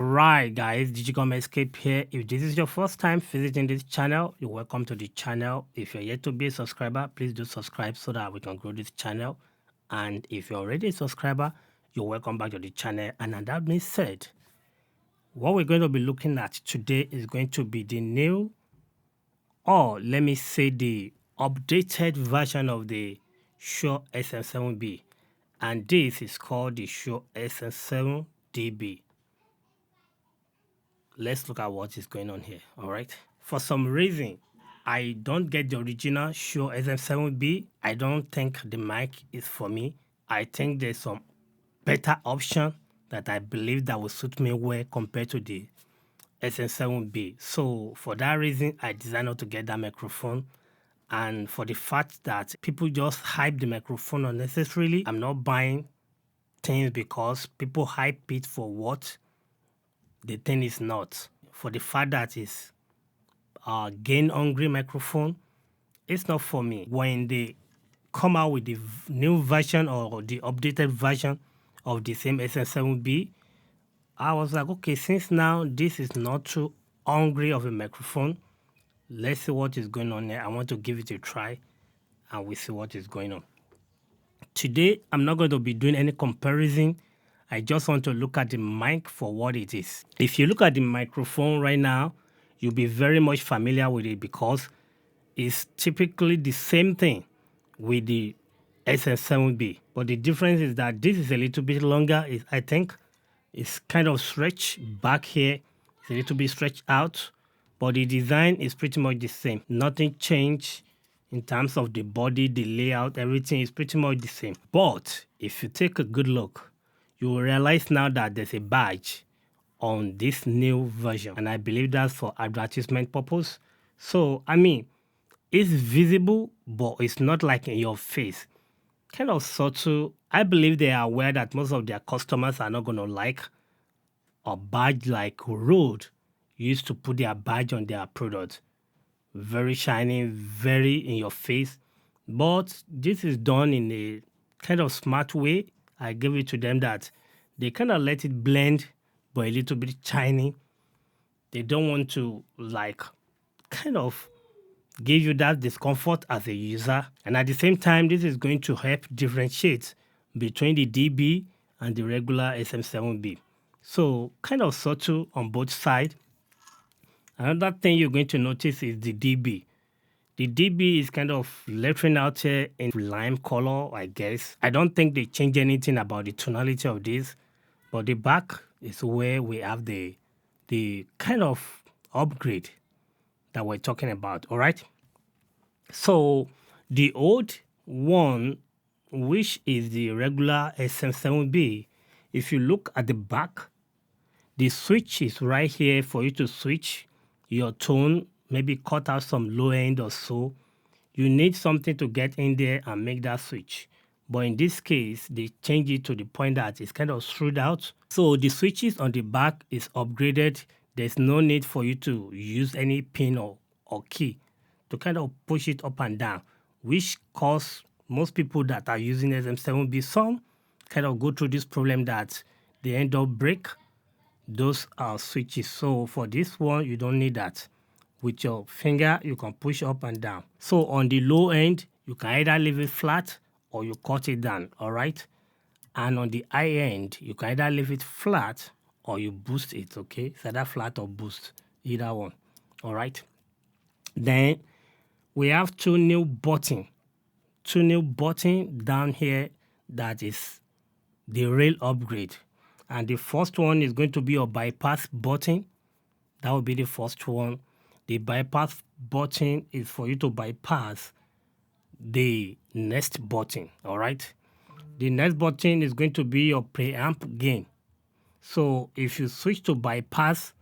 Right, guys, Digicom Escape here. If this is your first time visiting this channel, you're welcome to the channel. If you're yet to be a subscriber, please do subscribe so that we can grow this channel. And if you're already a subscriber, you're welcome back to the channel. And that being said, what we're going to be looking at today is going to be the new, or let me say the updated version of the Shure SM7B. And this is called the Shure SM7DB. Let's look at what is going on here. All right. For some reason, I don't get the original Shure SM7B. I don't think the mic is for me. I think there's some better option that I believe that will suit me well compared to the SM7B. So for that reason, I decided not to get that microphone. And for the fact that people just hype the microphone unnecessarily, I'm not buying things because people hype it for what the thing is not. For the fact that it's a gain hungry microphone, it's not for me. When they come out with the new version or the updated version of the same SM7B, I was like, okay, since now this is not too hungry of a microphone, let's see what is going on here. I want to give it a try and we see what is going on. Today, I'm not going to be doing any comparison. I just want to look at the mic for what it is. If you look at the microphone right now, you'll be very much familiar with it because it's typically the same thing with the SM7B. But the difference is that this is a little bit longer. I think it's kind of stretched back here. It's a little bit stretched out. But the design is pretty much the same. Nothing changed in terms of the body, the layout, everything is pretty much the same. But if you take a good look, you will realize now that there's a badge on this new version. And I believe that's for advertisement purpose. So, I mean, it's visible, but it's not like in your face. Kind of subtle. I believe they are aware that most of their customers are not going to like a badge like Rode used to put their badge on their product. Very shiny, very in your face. But this is done in a kind of smart way. I give it to them that they kind of let it blend, but a little bit shiny. They don't want to like kind of give you that discomfort as a user. And at the same time, this is going to help differentiate between the DB and the regular SM7B. So kind of subtle on both sides. Another thing you're going to notice is the DB. The DB is kind of lettering out here in lime color, I guess. I don't think they changed anything about the tonality of this, but the back is where we have the kind of upgrade that we're talking about, all right? So the old one, which is the regular SM7B, if you look at the back, the switch is right here for you to switch your tone, maybe cut out some low end or so. You need something to get in there and make that switch. But in this case, they change it to the point that it's kind of screwed out. So the switches on the back is upgraded. There's no need for you to use any pin or key to kind of push it up and down, which cause most people that are using SM7B some kind of go through this problem that they end up break those are switches. So for this one, you don't need that. With your finger, you can push up and down. So on the low end, you can either leave it flat or you cut it down, all right? And on the high end, you can either leave it flat or you boost it, okay? It's either flat or boost, either one, all right? Then we have two new buttons down here that is the rail upgrade. And the first one is going to be a bypass button. That will be the first one. The bypass button is for you to bypass the next button, all right? The next button is going to be your preamp gain. So if you switch to bypass,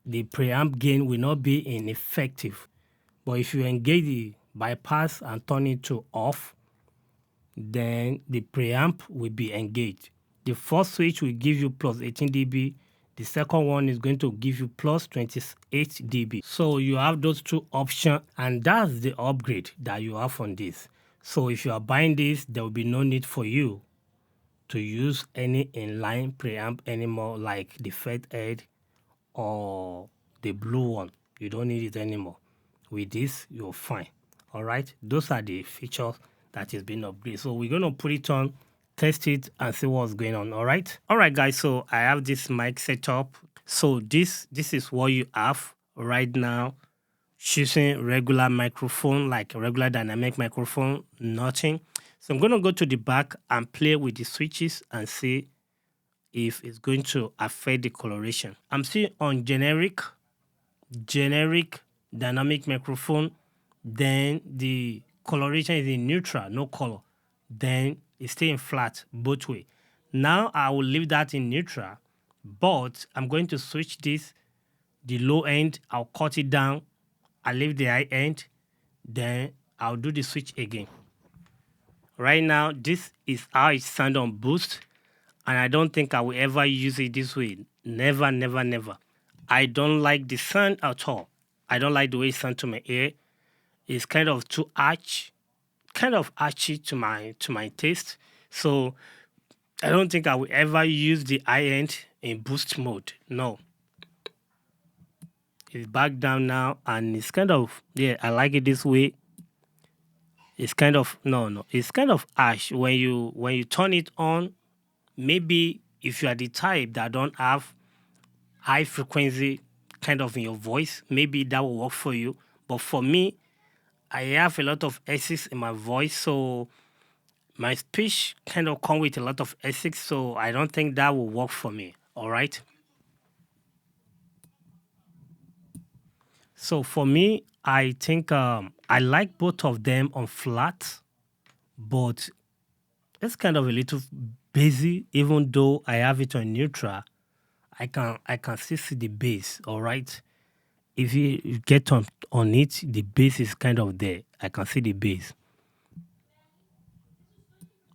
the preamp gain will not be ineffective. But if you engage the bypass and turn it to off, then the preamp will be engaged. The first switch will give you plus 18 dB. The second one is going to give you plus 28 dB. So you have those two options, and that's the upgrade that you have on this. So if you are buying this, there will be no need for you to use any inline preamp anymore, like the Fathead or the blue one. You don't need it anymore. With this, you're fine. All right. Those are the features that is being upgraded. So we're gonna put it on, test it, and see what's going on. All right, guys. So I have this mic set up. So this is what you have right now. Choosing regular microphone, like a regular dynamic microphone, nothing. So I'm gonna go to the back and play with the switches and see if it's going to affect the coloration. I'm still on generic dynamic microphone, then the coloration is in neutral, no color. Then it's staying flat both way. Now I will leave that in neutral, but I'm going to switch this, the low end, I'll cut it down, I'll leave the high end, then I'll do the switch again. Right now, this is how it sounds on boost, and I don't think I will ever use it this way. Never, never, never. I don't like the sound at all. I don't like the way it sounds to my ear. It's kind of too kind of archy to my taste. So I don't think I will ever use the high end in boost mode. No. It's back down now, and it's kind of, yeah, I like it this way. It's kind of no, it's kind of harsh when you turn it on. Maybe if you are the type that don't have high frequency kind of in your voice, maybe that will work for you. But for me, I have a lot of S's in my voice, so my speech kind of come with a lot of S's, so I don't think that will work for me. All right. So for me, I think I like both of them on flat, but it's kind of a little busy. Even though I have it on neutral, I can still see the bass. All right. If you get on it, the bass is kind of there. I can see the bass.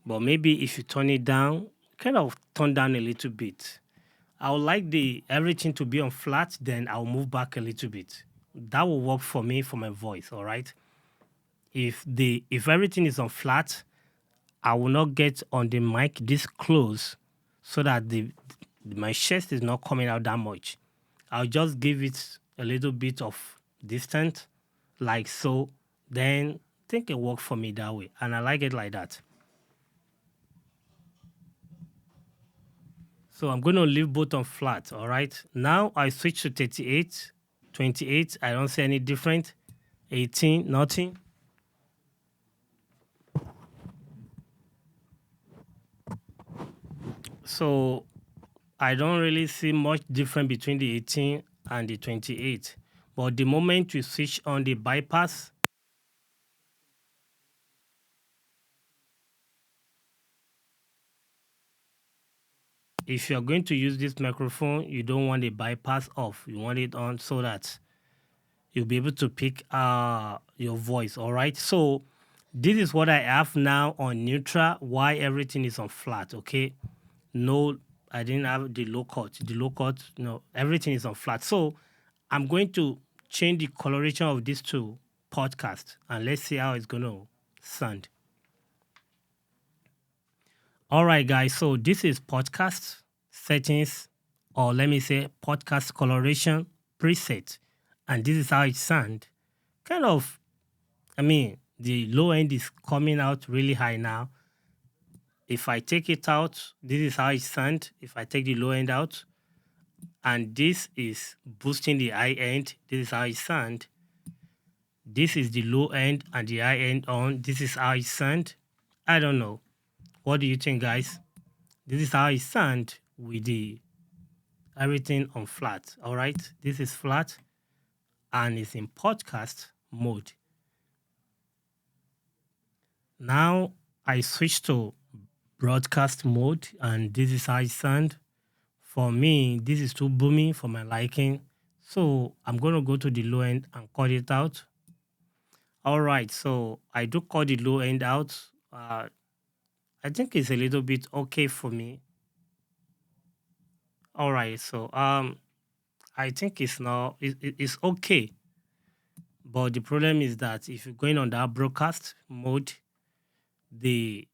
But maybe if you turn it down, kind of turn down a little bit. I would like the everything to be on flat, then I'll move back a little bit. That will work for me for my voice, all right? If everything is on flat, I will not get on the mic this close so that the my chest is not coming out that much. I'll just give it a little bit of distance, like so. Then think it work for me that way, and I like it like that. So I'm going to leave both on flat, all right? Now I switch to 38, 28, I don't see any different. 18, nothing. So I don't really see much difference between the 18 and the 28. But the moment you switch on the bypass, if you're going to use this microphone, you don't want the bypass off. You want it on so that you'll be able to pick your voice, all right? So this is what I have now on neutral, why everything is on flat, okay? No, I didn't have the low cut. The low cut, no, everything is on flat. So I'm going to change the coloration of these two podcasts and let's see how it's going to sound. All right, guys. So this is podcast settings, or let me say podcast coloration preset. And this is how it sounds. Kind of, I mean, the low end is coming out really high now. If I take it out, this is how it sounds. If I take the low end out, and this is boosting the high end, this is how it sounds. This is the low end and the high end on. This is how it sounds. I don't know. What do you think, guys? This is how it sounds with the everything on flat. All right, this is flat and it's in podcast mode. Now I switch to broadcast mode, and this is how it sounds. For me, this is too boomy for my liking, so I'm gonna go to the low end and cut it out. All right, so I do cut the low end out. I think it's a little bit okay for me. All right, so I think it's not it's okay, but the problem is that if you're going on that broadcast mode, the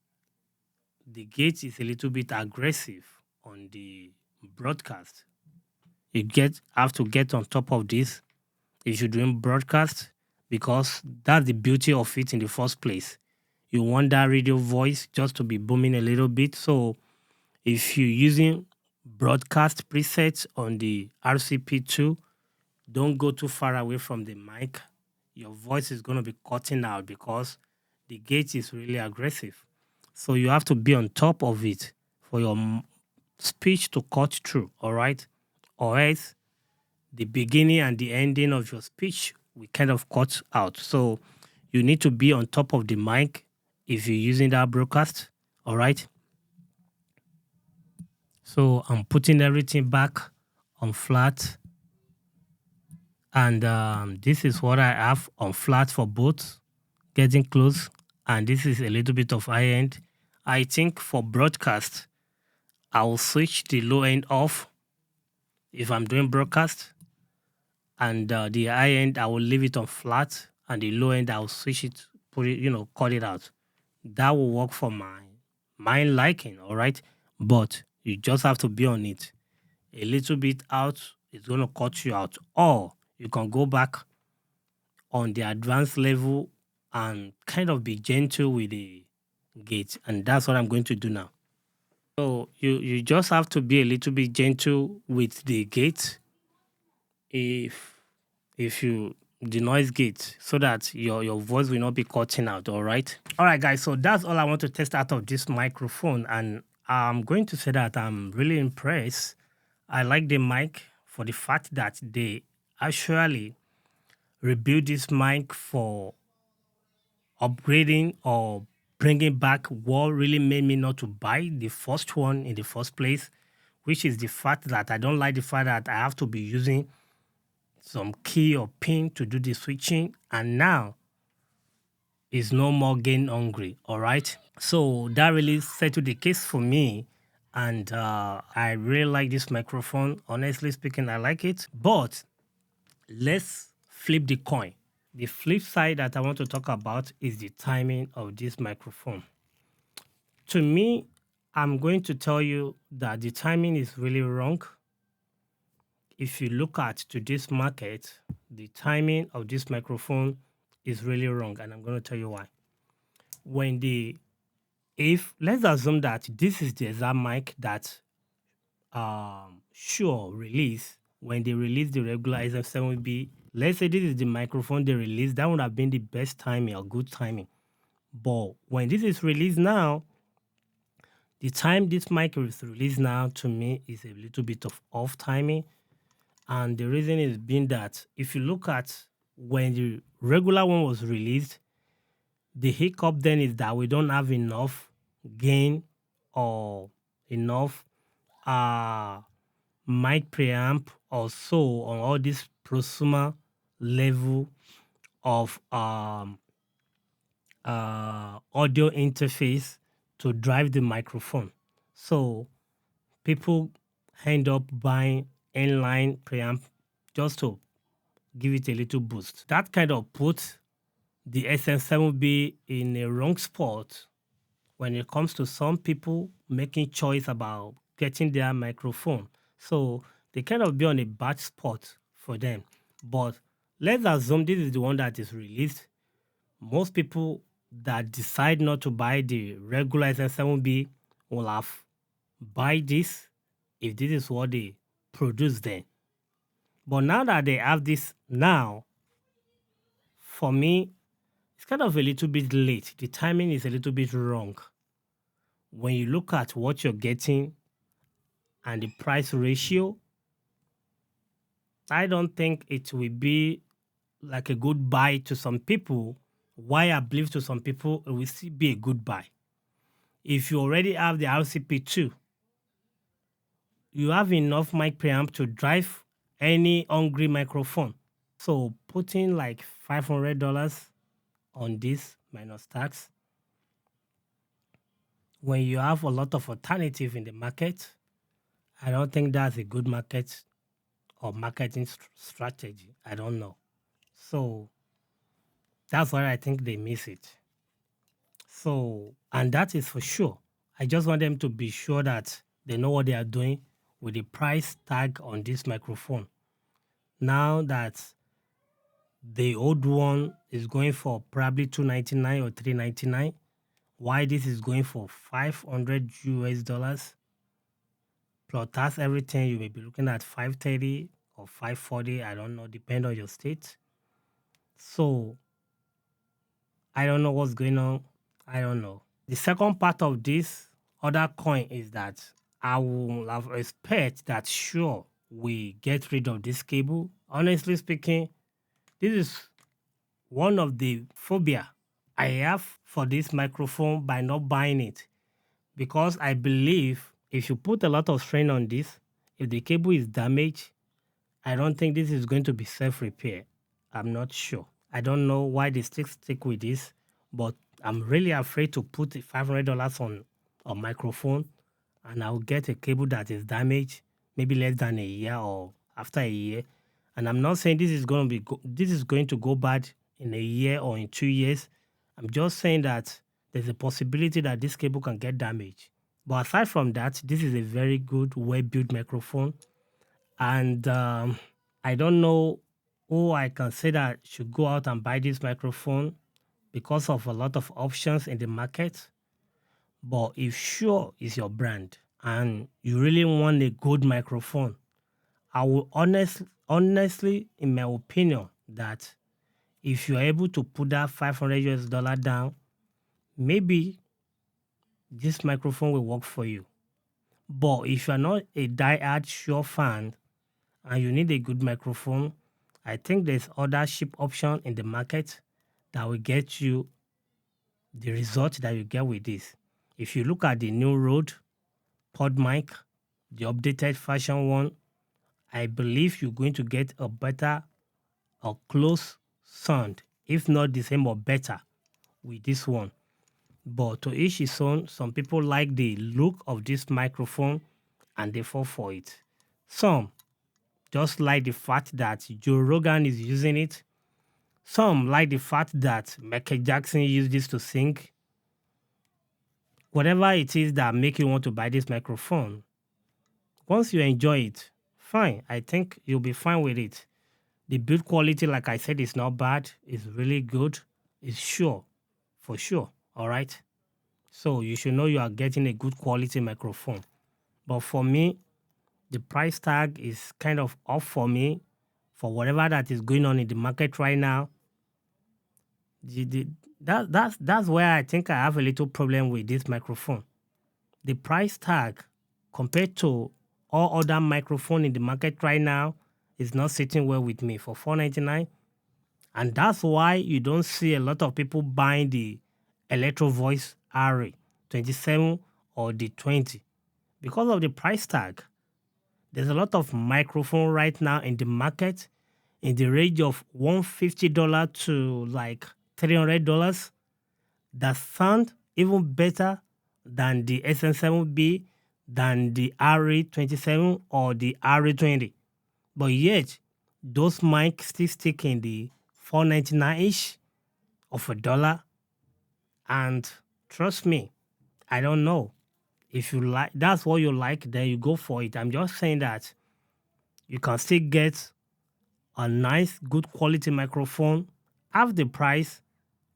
the gate is a little bit aggressive on the broadcast. You get have to get on top of this if you're doing broadcast, because that's the beauty of it in the first place. You want that radio voice just to be booming a little bit. So if you're using broadcast presets on the RCP2, don't go too far away from the mic. Your voice is going to be cutting out because the gate is really aggressive. So you have to be on top of it for your speech to cut through, all right? Or else the beginning and the ending of your speech we kind of cut out. So you need to be on top of the mic if you're using that broadcast, all right? So I'm putting everything back on flat, and this is what I have on flat for both, getting close, and this is a little bit of high end. I think for broadcast, I will switch the low end off if I'm doing broadcast, and the high end I will leave it on flat, and the low end I will switch it, put it, cut it out. That will work for my liking, all right? But you just have to be on it. A little bit out is going to cut you out, or you can go back on the advanced level and kind of be gentle with the gate, and that's what I'm going to do now. So you just have to be a little bit gentle with the gate if you the noise gate, so that your voice will not be cutting out. All right guys, so that's all I want to test out of this microphone, and I'm going to say that I'm really impressed. I like the mic for the fact that they actually rebuild this mic for upgrading or bringing back what really made me not to buy the first one in the first place, which is the fact that I don't like the fact that I have to be using some key or pin to do the switching, and now it's no more gain hungry. All right, so that really settled the case for me, and I really like this microphone. Honestly speaking, I like it, but let's flip the coin. The flip side that I want to talk about is the timing of this microphone. To me, I'm going to tell you that the timing is really wrong. If you look at today's market, the timing of this microphone is really wrong, and I'm going to tell you why. If let's assume that this is the exact mic that Shure released when they released the regular SM7B. Let's say this is the microphone they released. That would have been the best timing or good timing. But when this is released now, the time this mic is released now, to me, is a little bit of off timing. And the reason is being that if you look at when the regular one was released, the hiccup then is that we don't have enough gain or enough mic preamp or so on all this prosumer level of audio interface to drive the microphone. So people end up buying inline preamp just to give it a little boost. That kind of puts the SM7B in a wrong spot when it comes to some people making choice about getting their microphone. So they kind of be on a bad spot for them. But let's assume this is the one that is released. Most people that decide not to buy the regular SM7B will have buy this if this is what they produce then. But now that they have this now, for me, it's kind of a little bit late. The timing is a little bit wrong. When you look at what you're getting and the price ratio, I don't think it will be like a good buy to some people. Why I believe to some people it will still be a good buy. If you already have the RCP2, you have enough mic preamp to drive any hungry microphone. So putting like $500 on this minus tax, when you have a lot of alternative in the market, I don't think that's a good market or marketing strategy. I don't know. So that's why I think they miss it. So, and that is for sure. I just want them to be sure that they know what they are doing with the price tag on this microphone. Now that the old one is going for probably 299 or 399, why this is going for 500 US dollars plus tax everything, you may be looking at 530 or 540, I don't know, depend on your state. So I don't know what's going on. I don't know. The second part of this other coin is that I will have expect that sure we get rid of this cable. Honestly speaking, this is one of the phobia I have for this microphone by not buying it, because I believe if you put a lot of strain on this, if the cable is damaged, I don't think this is going to be self-repair. I'm not sure. I don't know why they stick with this, but I'm really afraid to put $500 on a microphone and I'll get a cable that is damaged maybe less than a year or after a year. And I'm not saying this is going to this is going to go bad in a year or in 2 years. I'm just saying that there's a possibility that this cable can get damaged. But aside from that, this is a very good, well-built microphone. And I don't know who I can say that should go out and buy this microphone because of a lot of options in the market. But if Shure is your brand and you really want a good microphone, I will honestly, in my opinion, that if you're able to put that 500 US dollar down, maybe this microphone will work for you. But if you're not a die-hard Shure fan and you need a good microphone, I think there's other cheap option in the market that will get you the result that you get with this. If you look at the new Rode Pod mic, the updated version one, I believe you're going to get a better or close sound, if not the same or better with this one. But to each his own, some people like the look of this microphone and they fall for it. Some just like the fact that Joe Rogan is using it. Some like the fact that Michael Jackson used this to sing. Whatever it is that make you want to buy this microphone, once you enjoy it, fine. I think you'll be fine with it. The build quality, like I said, is not bad. It's really good. It's sure, for sure. All right. So you should know you are getting a good quality microphone. But for me, the price tag is kind of off for me for whatever that is going on in the market right now. That's where I think I have a little problem with this microphone. The price tag compared to all other microphone in the market right now is not sitting well with me for $499. And that's why you don't see a lot of people buying the Electro Voice RA27 or the 20 because of the price tag. There's a lot of microphone right now in the market in the range of $150 to like $300 that sound even better than the SM7B, than the RA27 or the RA20. But yet, those mics still stick in the $499-ish of a dollar. And trust me, I don't know. If you like, that's what you like, then you go for it. I'm just saying that you can still get a nice, good quality microphone, half the price,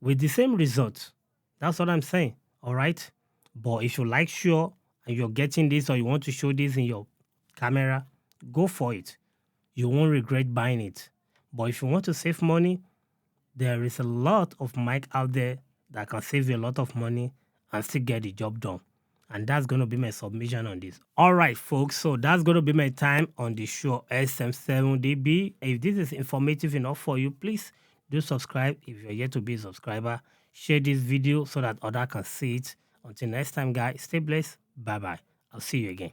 with the same result. That's what I'm saying. All right. But if you like Shure and you're getting this or you want to show this in your camera, go for it. You won't regret buying it. But if you want to save money, there is a lot of mic out there that can save you a lot of money and still get the job done. And that's going to be my submission on this. All right, folks. So that's going to be my time on the Shure SM7DB. If this is informative enough for you, please do subscribe if you're yet to be a subscriber. Share this video so that others can see it. Until next time, guys, stay blessed. Bye-bye. I'll see you again.